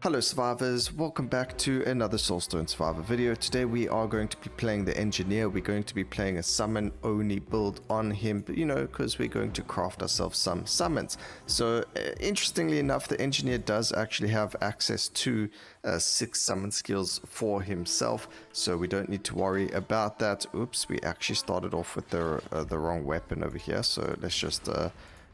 Hello survivors, welcome back to another Soulstone survivor video. Today we are going to be playing the engineer. We're going to be playing a summon only build on him, but because we're going to craft ourselves some summons. So interestingly enough, the engineer does actually have access to 6 summon skills for himself, so we don't need to worry about that. Oops, we actually started off with the wrong weapon over here, so let's just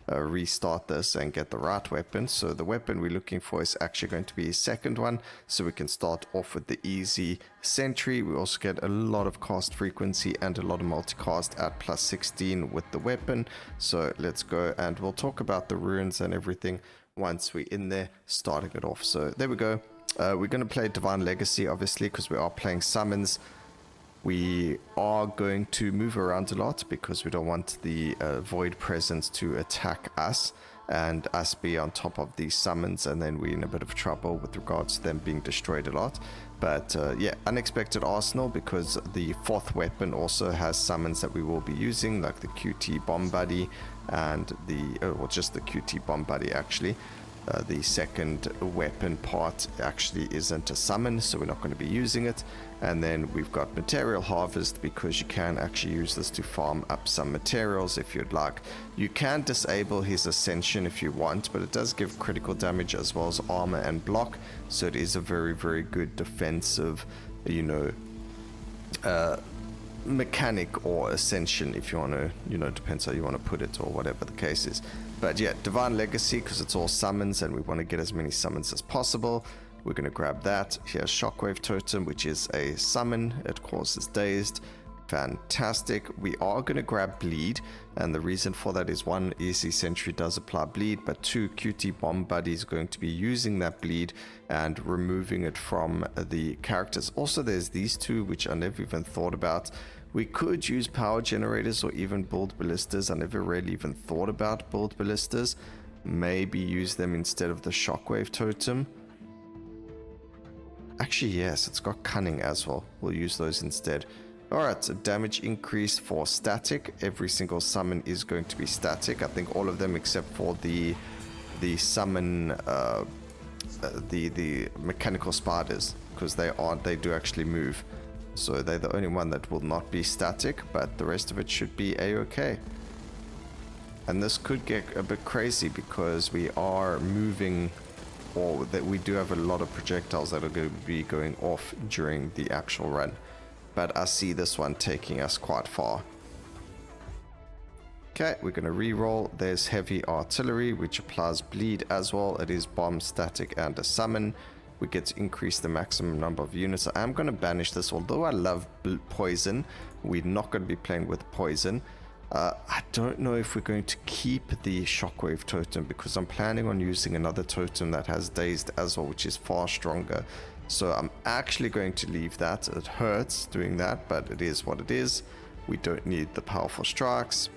restart this and get the right weapon. So the weapon we're looking for is actually going to be a second one, so we can start off with the easy sentry. We also get a lot of cast frequency and a lot of multicast at plus 16 with the weapon. So let's go and we'll talk about the runes and everything once we're in there starting it off. So there we go. We're going to play Divine Legacy obviously because we are playing summons. We are going to move around a lot because we don't want the void presence to attack us and us be on top of these summons, and then we're in a bit of trouble with regards to them being destroyed a lot. But yeah, unexpected arsenal, because the 4th weapon also has summons that we will be using, like the QT Bomb Buddy and well, just the QT Bomb Buddy actually. The second weapon part actually isn't a summon, so we're not going to be using it. And then we've got material harvest, because you can actually use this to farm up some materials if you'd like. You can disable his ascension if you want, but it does give critical damage as well as armor and block, so it is a very, very good defensive, mechanic or ascension, if you want to, depends how you want to put it or whatever the case is. But yeah, Divine Legacy, because it's all summons and we want to get as many summons as possible. We're going to grab that. Here's Shockwave Totem, which is a summon. It causes dazed. Fantastic. We are going to grab bleed, and the reason for that is 1, easy sentry does apply bleed, but 2, QT Bomb Buddy is going to be using that bleed and removing it from the characters. Also, there's these 2 which I never even thought about. We could use power generators or even build ballistas. I never really even thought about build ballistas. Maybe use them instead of the Shockwave Totem. Actually, yes, it's got cunning as well. We'll use those instead. Alright, so damage increase for static. Every single summon is going to be static. I think all of them except for the summon, the mechanical spiders, because they do actually move. So they're the only one that will not be static, but the rest of it should be a-okay. And this could get a bit crazy because we are moving, or that we do have a lot of projectiles that are going to be going off during the actual run. But I see this one taking us quite far. Okay, we're going to re-roll. There's heavy artillery, which applies bleed as well. It is bomb, static, and a summon. We get to increase the maximum number of units. I am going to banish this. Although I love poison, we're not going to be playing with poison. I don't know if we're going to keep the Shockwave Totem, because I'm planning on using another totem that has dazed as well, which is far stronger. So I'm actually going to leave that. It hurts doing that, but it is what it is. We don't need the powerful strikes.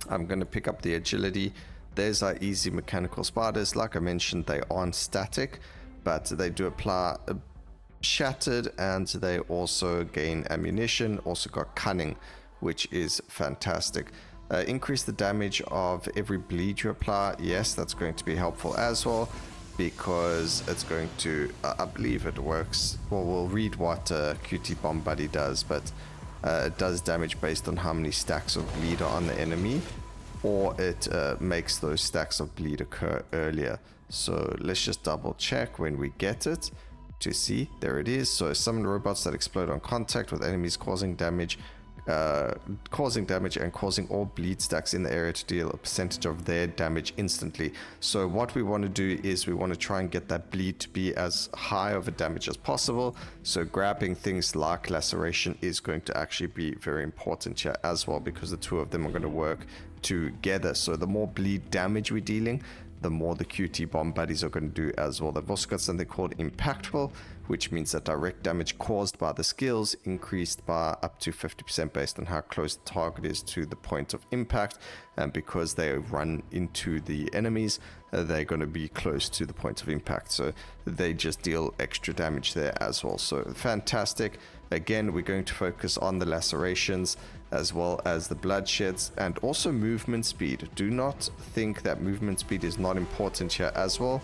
I'm going to pick up the agility. There's our easy mechanical spiders. Like I mentioned, they aren't static, but they do apply shattered, and they also gain ammunition. Also got cunning, which is fantastic. Increase the damage of every bleed you apply. Yes, that's going to be helpful as well, because it's going to, I believe it works. Well, we'll read what QT Bomb Buddy does, but it does damage based on how many stacks of bleed are on the enemy, or it makes those stacks of bleed occur earlier. So let's just double check when we get it to see. There it is. So summon robots that explode on contact with enemies, causing damage and causing all bleed stacks in the area to deal a percentage of their damage instantly. So what we want to do is we want to try and get that bleed to be as high of a damage as possible. So grabbing things like laceration is going to actually be very important here as well, because the 2 of them are going to work together. So the more bleed damage we're dealing, the more the QT Bomb Buddies are going to do as well. They've also got something called impactful, which means that direct damage caused by the skills increased by up to 50% based on how close the target is to the point of impact. And because they run into the enemies, they're going to be close to the point of impact, so they just deal extra damage there as well. So fantastic. Again, we're going to focus on the lacerations as well as the bloodsheds, and also movement speed. Do not think that movement speed is not important here as well.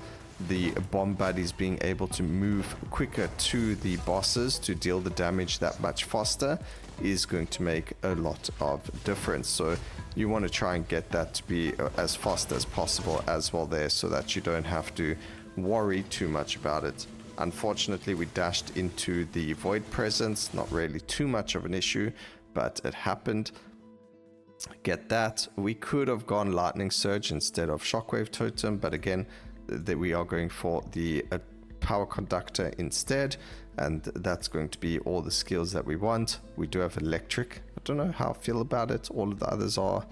the bomb buddies being able to move quicker to the bosses to deal the damage that much faster is going to make a lot of difference. So you want to try and get that to be as fast as possible as well there, so that you don't have to worry too much about it. Unfortunately, we dashed into the void presence, not really too much of an issue, but it happened. Get that. We could have gone lightning surge instead of shockwave totem, but again, that we are going for the power conductor instead, and that's going to be all the skills that we want. We do have electric. I don't know how I feel about it. All of the others are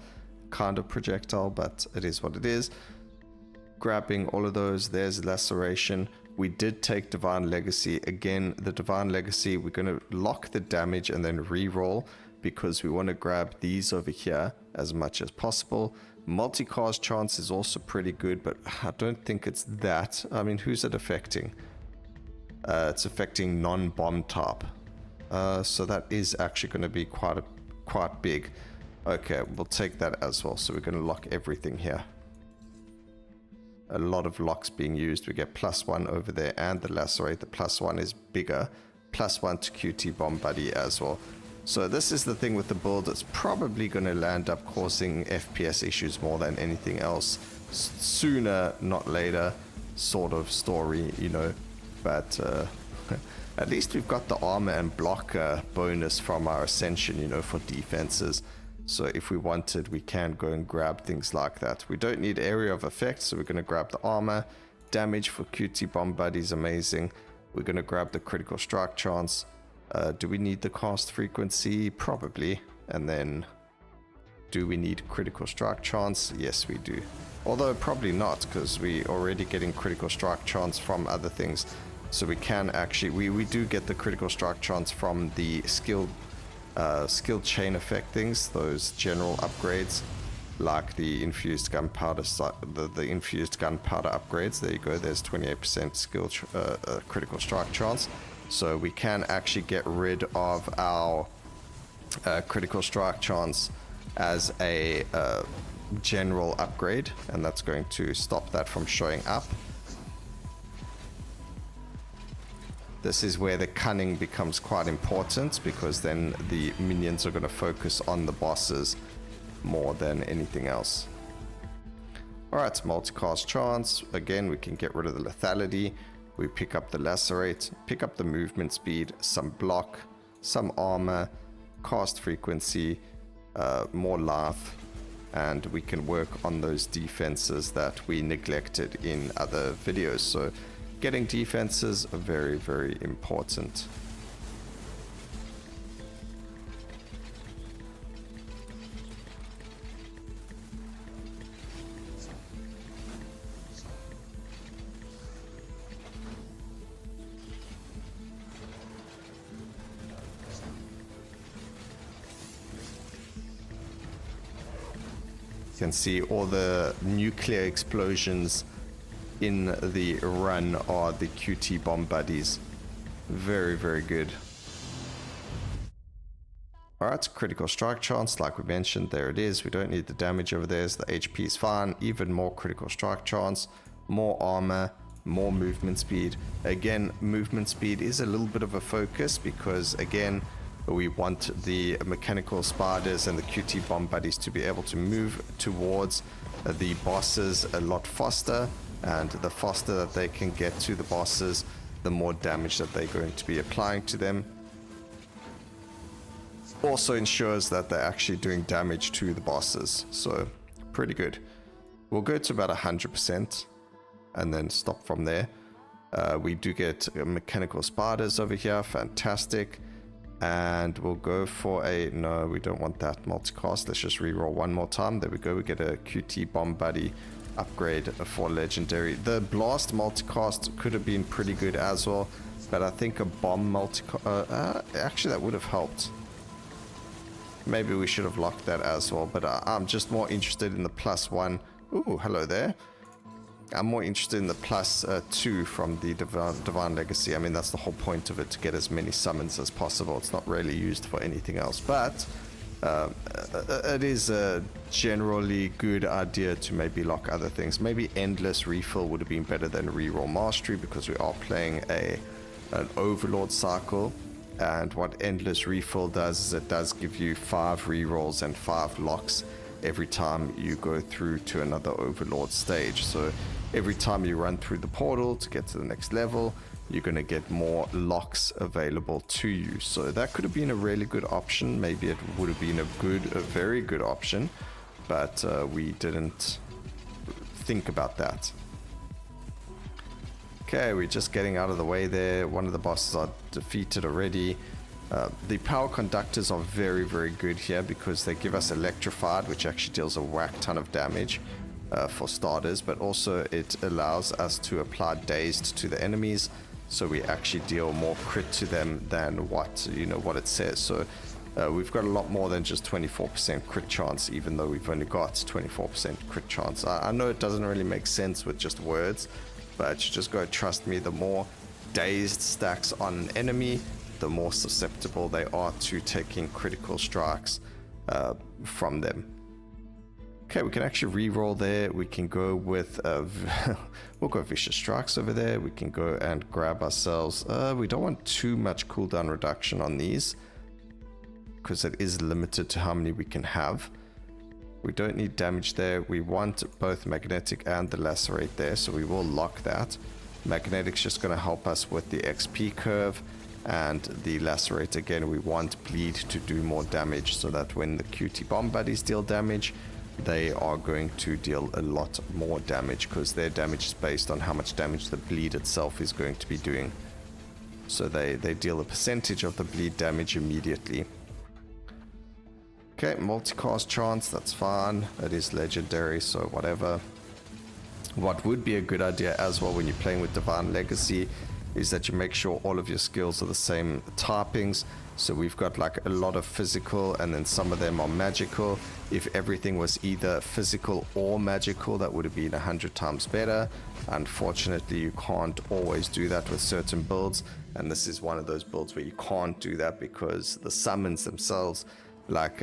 kind of projectile, but it is what it is. Grabbing all of those. There's laceration. We did take divine legacy. Again, the divine legacy, we're going to lock the damage and then re-roll, because we want to grab these over here as much as possible. Multicast chance is also pretty good, but I don't think it's that. I mean, who's it affecting? It's affecting non-bomb type. So that is actually going to be quite big. Okay, we'll take that as well. So we're going to lock everything here. A lot of locks being used. We get +1 over there and the lacerate. The +1 is bigger. +1 to QT bomb buddy as well. So this is the thing with the build. It's probably going to land up causing FPS issues more than anything else. Sooner, not later, sort of story, you know. But at least we've got the armor and block bonus from our ascension, you know, for defenses. So if we wanted, we can go and grab things like that. We don't need area of effect, so we're going to grab the armor. Damage for QT bomb buddy is amazing. We're going to grab the critical strike chance. Do we need the cast frequency? Probably. And then, do we need critical strike chance? Yes, we do. Although probably not, because we're already getting critical strike chance from other things. So we can actually, we do get the critical strike chance from the skill chain effect things, those general upgrades, like the infused gunpowder, the infused gunpowder upgrades. There you go. There's 28% skill critical strike chance. So we can actually get rid of our critical strike chance as a general upgrade, and that's going to stop that from showing up. This is where the cunning becomes quite important, because then the minions are going to focus on the bosses more than anything else. Alright, multicast chance. Again, we can get rid of the lethality. We pick up the lacerate, pick up the movement speed, some block, some armor, cast frequency, more life, and we can work on those defenses that we neglected in other videos. So getting defenses are very, very important. You can see all the nuclear explosions in the run are the QT bomb buddies. Very, very good. Alright, critical strike chance, like we mentioned, there it is. We don't need the damage over there, so the HP is fine. Even more critical strike chance, more armor, more movement speed. Again, movement speed is a little bit of a focus, because again, we want the mechanical spiders and the QT bomb buddies to be able to move towards the bosses a lot faster, and the faster that they can get to the bosses, the more damage that they're going to be applying to them. Also ensures that they're actually doing damage to the bosses, so pretty good. We'll go to about 100% and then stop from there. We do get mechanical spiders over here, fantastic. And we'll go for a, no, we don't want that multicast. Let's just reroll one more time. There we go. We get a QT bomb buddy upgrade for legendary. The blast multicast could have been pretty good as well, but I think a bomb multicast, actually that would have helped. Maybe we should have locked that as well, but I'm just more interested in the +1. Ooh, hello there. I'm more interested in the +2 from the Divine Legacy. I mean, that's the whole point of it, to get as many summons as possible. It's not really used for anything else, but It is a generally good idea to maybe lock other things. Maybe endless refill would have been better than reroll mastery, because we are playing an overlord cycle, and what endless refill does is it does give you 5 rerolls and 5 locks every time you go through to another overlord stage. So every time you run through the portal to get to the next level, you're going to get more locks available to you. So that could have been a really good option. Maybe it would have been a very good option, but we didn't think about that. Okay, we're just getting out of the way there. One of the bosses are defeated already. The power conductors are very, very good here because they give us electrified, which actually deals a whack ton of damage for starters, but also it allows us to apply dazed to the enemies, so we actually deal more crit to them than what it says. So we've got a lot more than just 24% crit chance, even though we've only got 24% crit chance. I know it doesn't really make sense with just words, but you just gotta trust me. The more dazed stacks on an enemy, the more susceptible they are to taking critical strikes from them. Okay, we can actually re-roll there. We can go with we'll go vicious strikes over there. We can go and grab ourselves. We don't want too much cooldown reduction on these because it is limited to how many we can have. We don't need damage there. We want both magnetic and the lacerate there, so we will lock that. Magnetic's just going to help us with the XP curve, and the lacerate, again, we want bleed to do more damage so that when the QT bomb buddies deal damage, they are going to deal a lot more damage because their damage is based on how much damage the bleed itself is going to be doing. So they deal a percentage of the bleed damage immediately. Okay, multicast chance, that's fine. It is legendary, so whatever. What would be a good idea as well when you're playing with Divine Legacy is that you make sure all of your skills are the same typings. So we've got like a lot of physical and then some of them are magical. If everything was either physical or magical, that would have been 100 times better. Unfortunately, you can't always do that with certain builds, and this is one of those builds where you can't do that because the summons themselves, like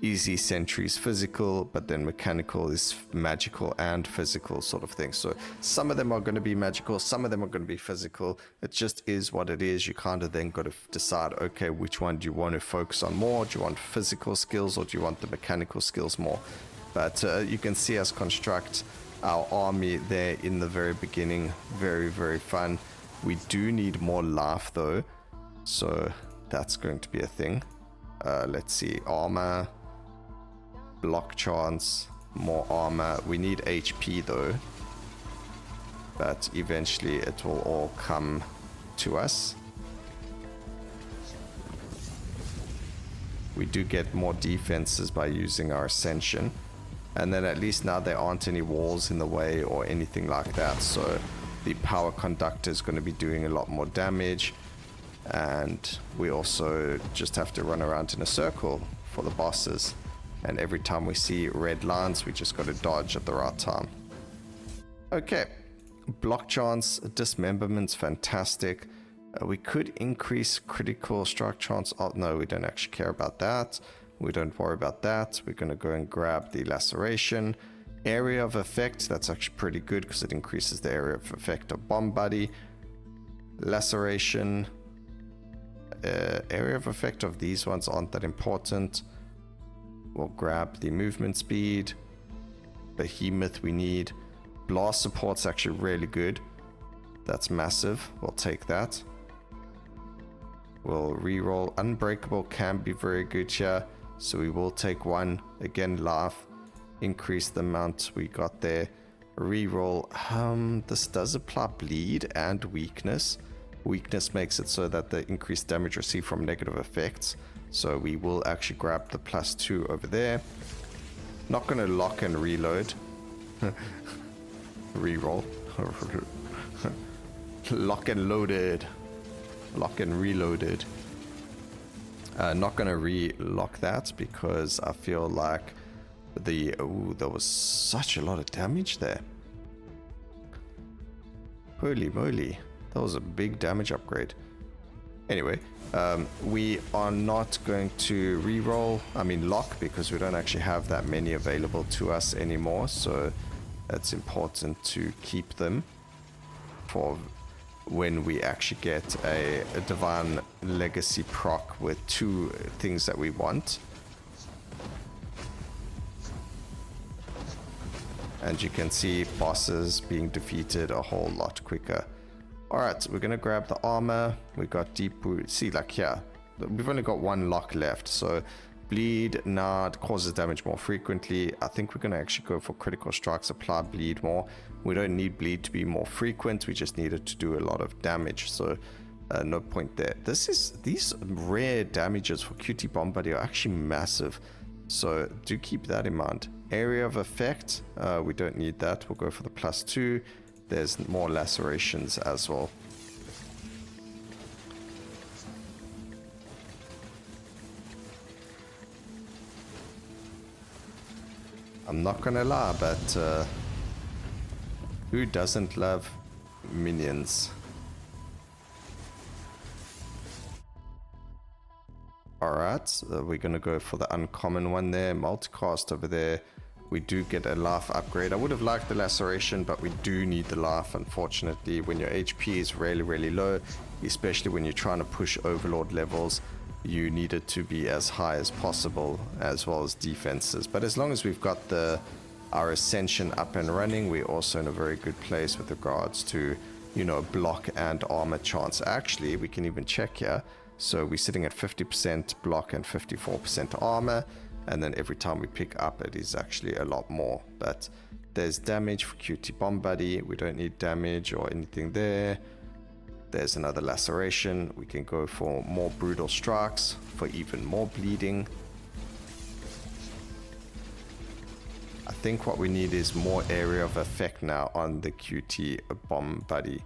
easy sentries physical, but then mechanical is magical and physical sort of thing. So some of them are going to be magical, some of them are going to be physical. It just is what it is. You kind of then got to decide, okay, which one do you want to focus on more? Do you want physical skills or do you want the mechanical skills more? But you can see us construct our army there in the very beginning. Very, very fun. We do need more life though, so that's going to be a thing. Let's see, armor, block chance, more armor. We need HP though, but eventually it will all come to us. We do get more defenses by using our ascension, and then at least now there aren't any walls in the way or anything like that, so the power conductor is going to be doing a lot more damage. And we also just have to run around in a circle for the bosses, and every time we see red lines we just got to dodge at the right time. Okay, block chance, dismemberment's fantastic. We could increase critical strike chance. Oh no, we don't actually care about that. We don't worry about that. We're going to go and grab the laceration. Area of effect, that's actually pretty good because it increases the area of effect of bomb buddy. Laceration, area of effect of these ones aren't that important. We'll grab the movement speed. Behemoth we need. Blast support's actually really good. That's massive. We'll take that. We'll reroll. Unbreakable can be very good here, so we will take one. Again, life. Increase the amount we got there. Reroll. This does apply bleed and weakness. Weakness makes it so that the increased damage received from negative effects. So we will actually grab the +2 over there. Not going to lock and reload. Reroll. Lock and loaded. Lock and reloaded. Not going to re-lock that because I feel like there was such a lot of damage there. Holy moly. That was a big damage upgrade. Anyway, we are not going to re-roll, lock, because we don't actually have that many available to us anymore, so it's important to keep them for when we actually get a Divine Legacy proc with 2 things that we want. And you can see bosses being defeated a whole lot quicker. Alright, so we're going to grab the armor. We got deep wound. See, like here, we've only got 1 lock left. So bleed now causes damage more frequently. I think we're going to actually go for critical strikes, apply bleed more. We don't need bleed to be more frequent. We just need it to do a lot of damage. So no point there. These rare damages for QT Bomb Buddy are actually massive. So do keep that in mind. Area of effect, we don't need that. We'll go for the +2. There's more lacerations as well. I'm not gonna lie, but who doesn't love minions? Alright, we're gonna go for the uncommon one there. Multicast over there. We do get a life upgrade. I would have liked the laceration, but we do need the life, unfortunately. When your HP is really, really low, especially when you're trying to push Overlord levels, you need it to be as high as possible, as well as defenses. But as long as we've got our Ascension up and running, we're also in a very good place with regards to, block and armor chance. Actually, we can even check here. So we're sitting at 50% block and 54% armor. And then every time we pick up, it is actually a lot more. But there's damage for QT Bomb Buddy. We don't need damage or anything there. There's another laceration. We can go for more brutal strikes for even more bleeding. I think what we need is more area of effect now on the QT Bomb Buddy.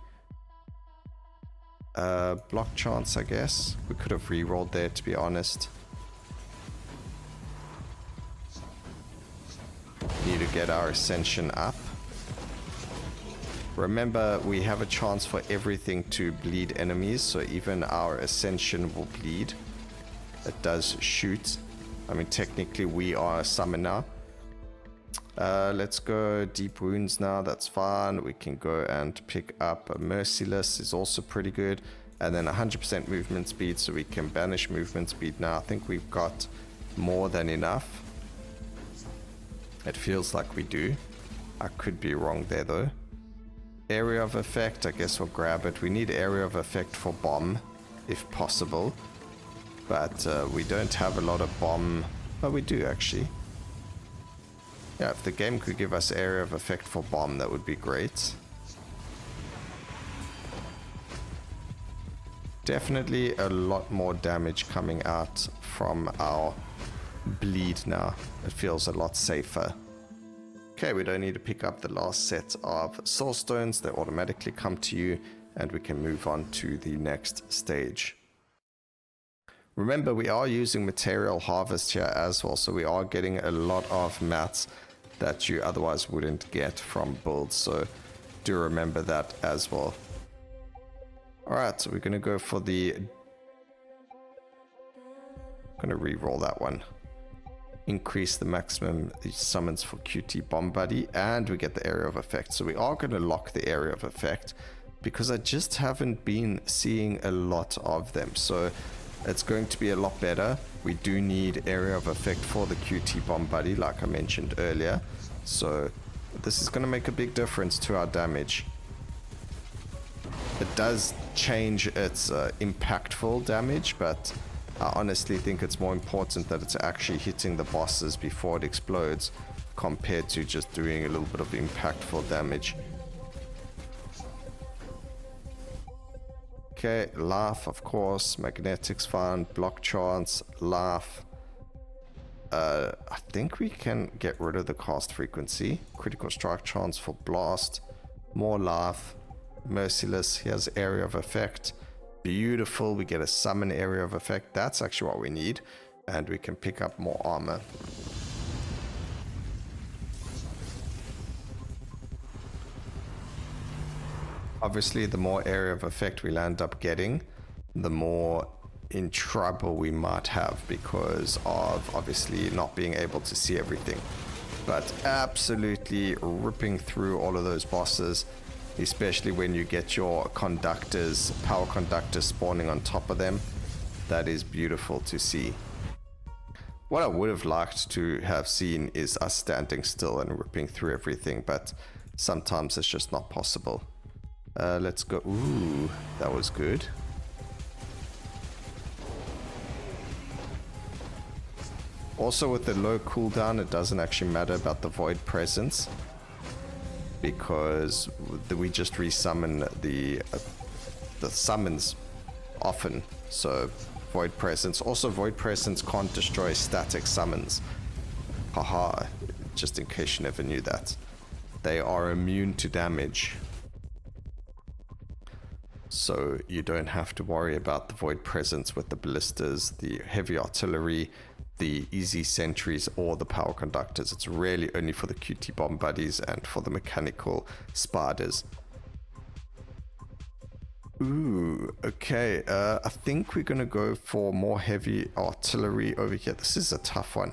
Block chance, I guess. We could have re-rolled there, to be honest. Need to get our Ascension up. Remember, we have a chance for everything to bleed enemies, so even our Ascension will bleed. It does shoot. Technically we are a summoner. Let's go deep wounds now. That's fine. We can go and pick up a Merciless, is also pretty good. And then 100% movement speed, so we can banish movement speed now. I think we've got more than enough. It feels like we do. I could be wrong there though. Area of effect, I guess we'll grab it. We need area of effect for bomb, if possible. But we don't have a lot of bomb. But we do actually. Yeah, if the game could give us area of effect for bomb, that would be great. Definitely a lot more damage coming out from our bleed now. It feels a lot safer. Okay, we don't need to pick up the last set of Soulstones. They automatically come to you, and we can move on to the next stage. Remember, we are using material harvest here as well, so we are getting a lot of mats that you otherwise wouldn't get from builds, so do remember that as well. Alright, so we're going to go for the... I'm going to re-roll that one. Increase the maximum summons for QT Bomb Buddy, and we get the area of effect. So we are going to lock the area of effect because I just haven't been seeing a lot of them. So it's going to be a lot better. We do need area of effect for the QT Bomb Buddy, like I mentioned earlier. So this is going to make a big difference to our damage. It does change its impactful damage, but I honestly think it's more important that it's actually hitting the bosses before it explodes compared to just doing a little bit of impactful damage. Okay, laugh, of course, magnetics fine, block chance, laugh. I think we can get rid of the cast frequency. Critical strike chance for blast, more laugh, merciless, he has area of effect. Beautiful, we get a summon area of effect. That's actually what we need. And we can pick up more armor. Obviously, the more area of effect we'll end up getting, the more in trouble we might have because of obviously not being able to see everything. But absolutely ripping through all of those bosses, especially when you get your conductors, power conductors spawning on top of them. That is beautiful to see. What I would have liked to have seen is us standing still and ripping through everything, but sometimes it's just not possible. Let's go. Ooh, that was good. Also, with the low cooldown, it doesn't actually matter about the void presence because we just resummon the summons often. So void presence. Also, void presence can't destroy static summons. Haha, just in case you never knew that. They are immune to damage. So you don't have to worry about the void presence with the ballistas, the heavy artillery, the easy sentries, or the power conductors. It's really only for the QT bomb buddies and for the mechanical spiders. Ooh, okay. I think we're gonna go for more heavy artillery over here. This is a tough one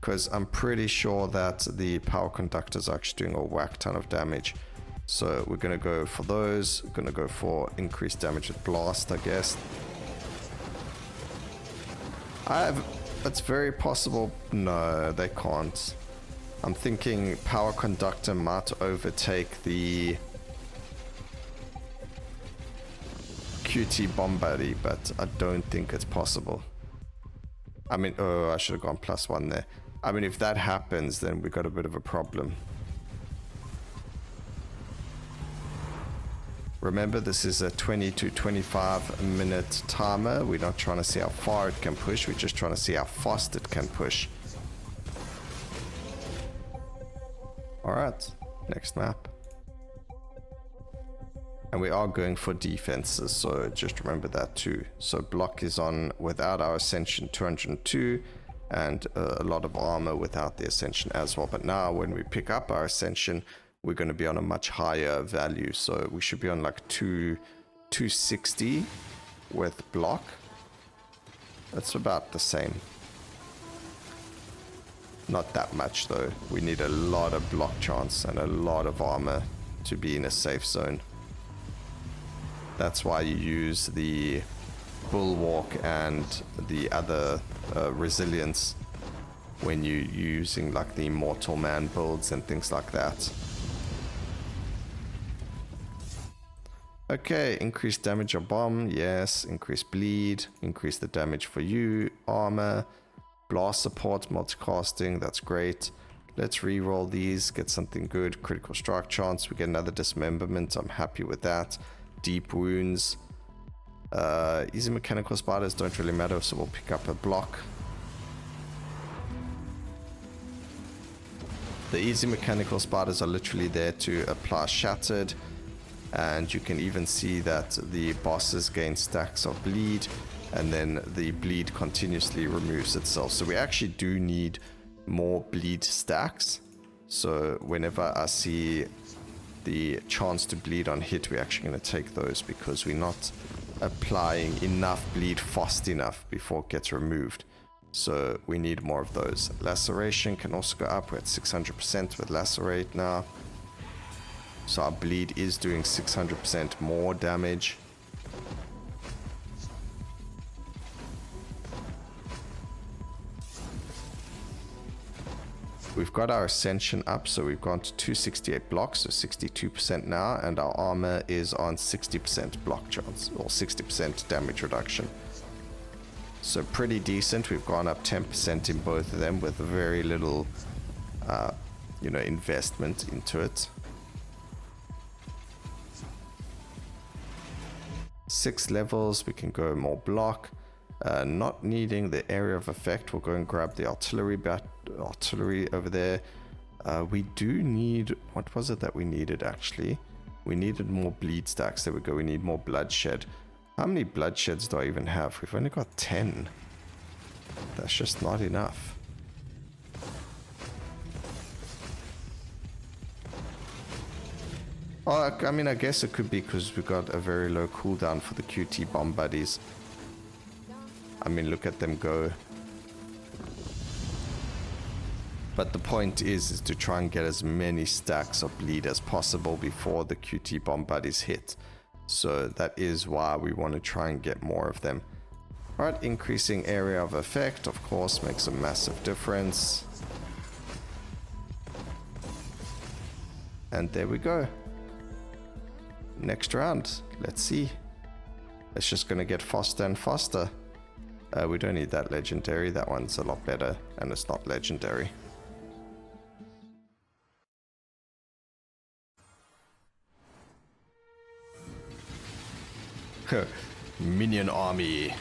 because I'm pretty sure that the power conductors are actually doing a whack ton of damage. So we're gonna go for those. We're gonna go for increased damage with blast, I guess. It's very possible. No, they can't. I'm thinking power conductor might overtake the QT bomb buddy, but I don't think it's possible. I mean, oh, I should have gone +1 there. I mean, if that happens, then we got a bit of a problem. Remember, this is a 20 to 25 minute timer. We're not trying to see how far it can push. We're just trying to see how fast it can push. Alright, next map. And we are going for defenses, so just remember that too. So block is on without our ascension 202, and a lot of armor without the ascension as well. But now when we pick up our ascension, we're going to be on a much higher value. So we should be on like 260 with block. That's about the same. Not that much though. We need a lot of block chance and a lot of armor to be in a safe zone. That's why you use the bulwark and the other resilience when you're using like the immortal man builds and things like that. Okay, increased damage or bomb, yes. Increased bleed, increase the damage for you, armor, blast support, multicasting, that's great. Let's re-roll these, get something good. Critical strike chance, we get another dismemberment, I'm happy with that. Deep wounds. Easy mechanical spiders don't really matter, so we'll pick up a block. The easy mechanical spiders are literally there to apply shattered. And you can even see that the bosses gain stacks of bleed, and then the bleed continuously removes itself. So we actually do need more bleed stacks. So whenever I see the chance to bleed on hit, we're actually going to take those because we're not applying enough bleed fast enough before it gets removed. So we need more of those. Laceration can also go up. We're at 600% with lacerate now. So our bleed is doing 600% more damage. We've got our ascension up, so we've gone to 268 blocks, so 62% now, and our armor is on 60% block chance, or 60% damage reduction. So pretty decent. We've gone up 10% in both of them with very little, investment into it. 6 levels, we can go more block. Not needing the area of effect, we'll go and grab the artillery over there. We do need, what was it that we needed actually? We needed more bleed stacks. There we go, we need more bloodshed. How many bloodsheds do I even have? We've only got 10. That's just not enough. Oh, I mean, I guess it could be because we got a very low cooldown for the QT bomb buddies. I mean, look at them go. But the point is to try and get as many stacks of bleed as possible before the QT bomb buddies hit. So that is why we want to try and get more of them. Alright, increasing area of effect, of course, makes a massive difference. And there we go. Next round, let's see. It's just going to get faster and faster. We don't need that legendary, that one's a lot better, and it's not legendary. Minion army.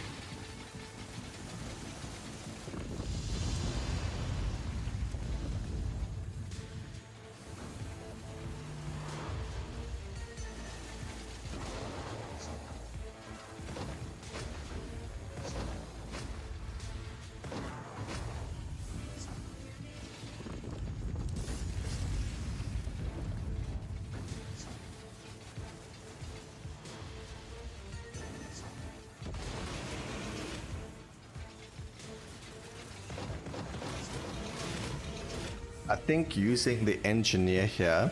I think using the engineer here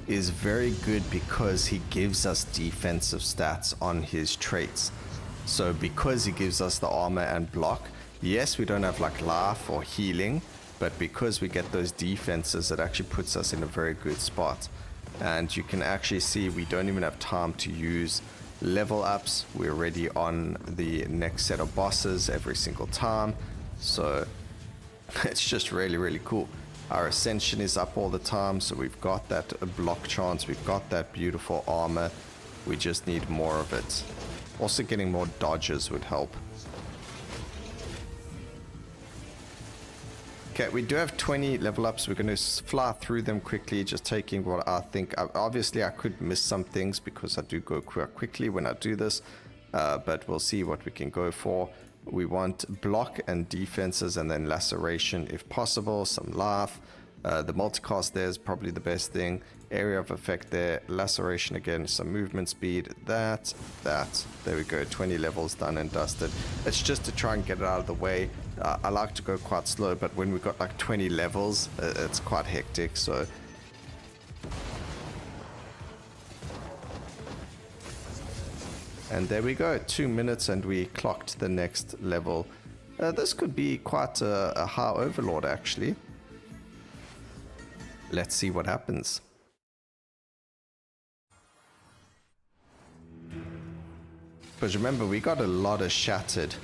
is very good because he gives us defensive stats on his traits. So because he gives us the armor and block, yes, we don't have like life or healing, but because we get those defenses, it actually puts us in a very good spot. And you can actually see we don't even have time to use level ups. We're already on the next set of bosses every single time. So it's just really, really cool. Our ascension is up all the time, so we've got that block chance, we've got that beautiful armor. We just need more of it. Also getting more dodges would help. Okay, we do have 20 level ups. We're going to fly through them quickly, just taking what I think. Obviously, I could miss some things because I do go quite quickly when I do this, but we'll see what we can go for. We want block and defenses and then laceration if possible, some life. The multicast there is probably the best thing. Area of effect there, laceration again, some movement speed, that. There we go, 20 levels done and dusted. It's just to try and get it out of the way. I like to go quite slow, but when we've got like 20 levels, it's quite hectic, so... And there we go, 2 minutes and we clocked the next level. This could be quite a high Overlord actually. Let's see what happens. But remember, we got a lot of shattered.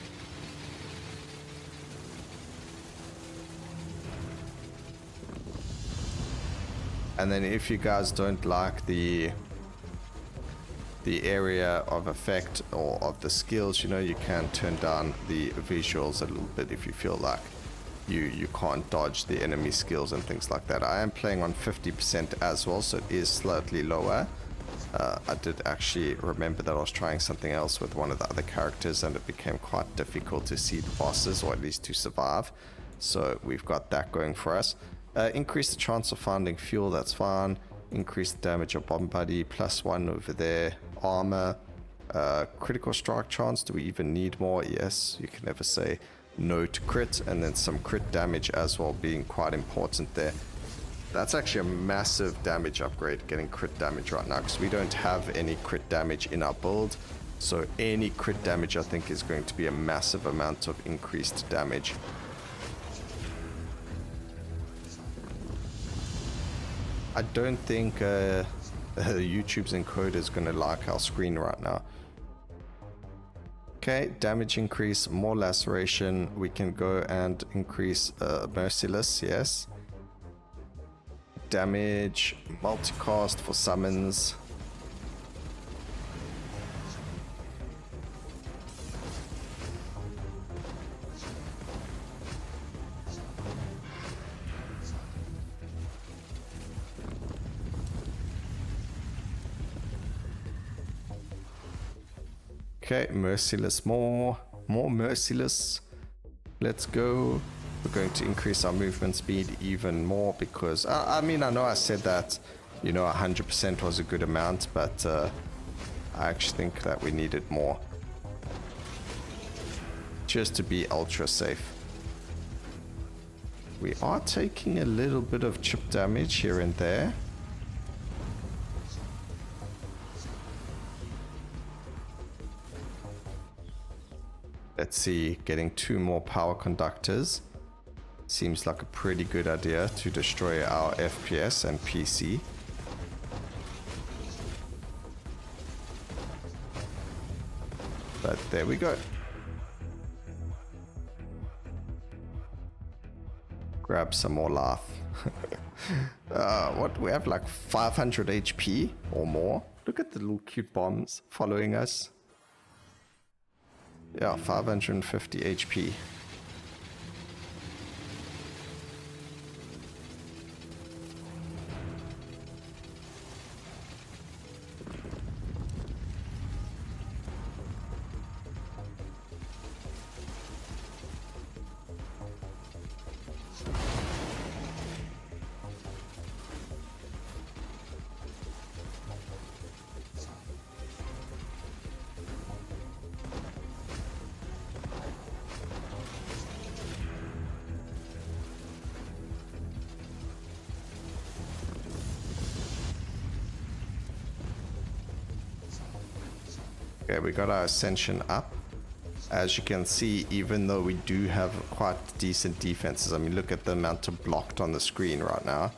And then if you guys don't like the area of effect or of the skills, you know, you can turn down the visuals a little bit if you feel like you can't dodge the enemy skills and things like that. I am playing on 50% as well, so it is slightly lower. I did actually remember that I was trying something else with one of the other characters and it became quite difficult to see the bosses, or at least to survive. So we've got that going for us. Increase the chance of finding fuel, that's fine. Increase the damage of bomb buddy, +1 over there. Armor, critical strike chance, do we even need more? Yes, you can never say no to crit, and then some crit damage as well being quite important there. That's actually a massive damage upgrade, getting crit damage right now, because we don't have any crit damage in our build, so any crit damage I think is going to be a massive amount of increased damage. I don't think YouTube's encoder is going to like our screen right now. Okay, damage increase, more laceration. We can go and increase merciless, yes. Damage, multicast for summons. Okay, merciless, more merciless. Let's go. We're going to increase our movement speed even more because, I mean, I know I said that You know, 100% was a good amount, but I actually think that we needed more. Just to be ultra safe. We are taking a little bit of chip damage here and there. Let's see, getting 2 more power conductors seems like a pretty good idea to destroy our FPS and PC. But there we go. Grab some more life. What, we have like 500 HP or more. Look at the little cute bombs following us. Yeah, 550 HP. Okay, we got our ascension up. As you can see, even though we do have quite decent defenses, I mean, look at the amount of blocked on the screen right now.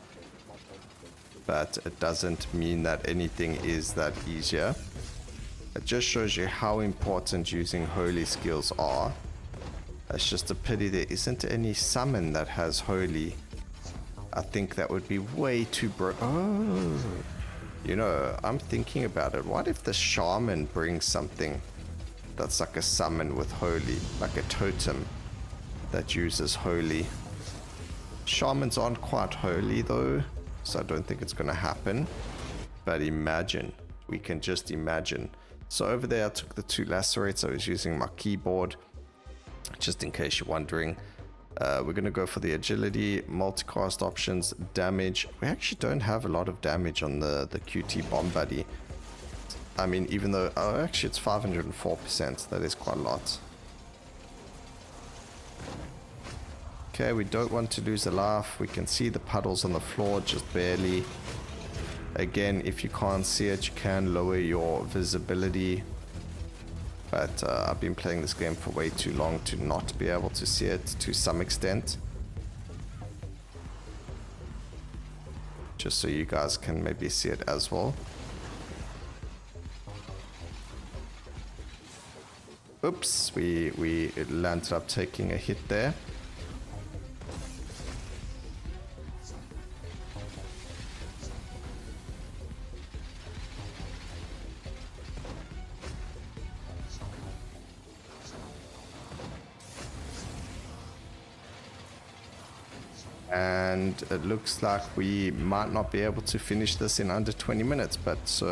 But it doesn't mean that anything is that easier. It just shows you how important using holy skills are. It's just a pity there isn't any summon that has holy. I think that would be way too oh. You know, I'm thinking about it. What if the shaman brings something that's like a summon with holy, like a totem that uses holy? Shamans aren't quite holy though, so I don't think it's gonna happen. But imagine, we can just imagine. So over there I took the 2 lacerates. I was using my keyboard, just in case you're wondering. We're going to go for the agility, multicast options, damage. We actually don't have a lot of damage on the QT bomb buddy. I mean, even though, oh, actually it's 504%. That is quite a lot. Okay, we don't want to lose a life. We can see the puddles on the floor, just barely. Again, if you can't see it, you can lower your visibility. But I've been playing this game for way too long to not be able to see it to some extent. Just so you guys can maybe see it as well. Oops, we landed up taking a hit there. And it looks like we might not be able to finish this in under 20 minutes, but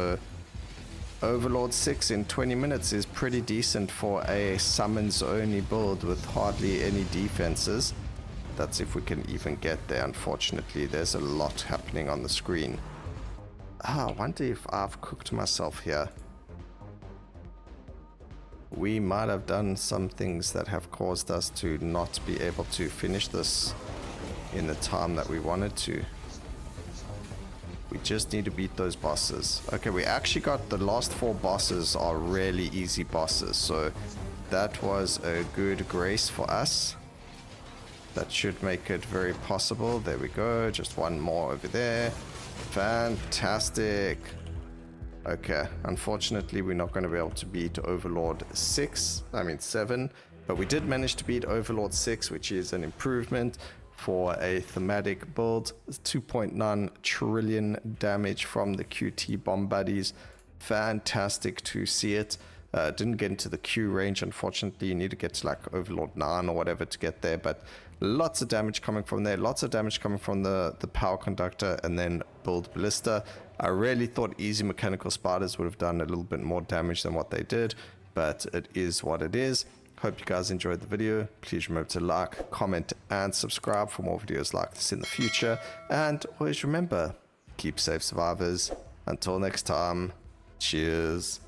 Overlord 6 in 20 minutes is pretty decent for a summons only build with hardly any defenses. That's if we can even get there. Unfortunately, there's a lot happening on the screen. I wonder if I've cooked myself here. We might have done some things that have caused us to not be able to finish this in the time that we wanted to. We just need to beat those bosses. Okay, we actually got the last 4 bosses are really easy bosses, so that was a good grace for us. That should make it very possible. There we go, just one more over there. Fantastic. Okay, unfortunately we're not going to be able to beat Overlord 7, but we did manage to beat Overlord 6, which is an improvement for a thematic build. 2.9 trillion damage from the QT bomb buddies. Fantastic to see it. Didn't get into the Q range, unfortunately. You need to get to like Overlord 9 or whatever to get there, but lots of damage coming from there, lots of damage coming from the power conductor, and then build ballista. I really thought easy mechanical spiders would have done a little bit more damage than what they did, but it is what it is. Hope you guys enjoyed the video. Please remember to like, comment, and subscribe for more videos like this in the future. And always remember, Keep safe, survivors. Until next time, cheers.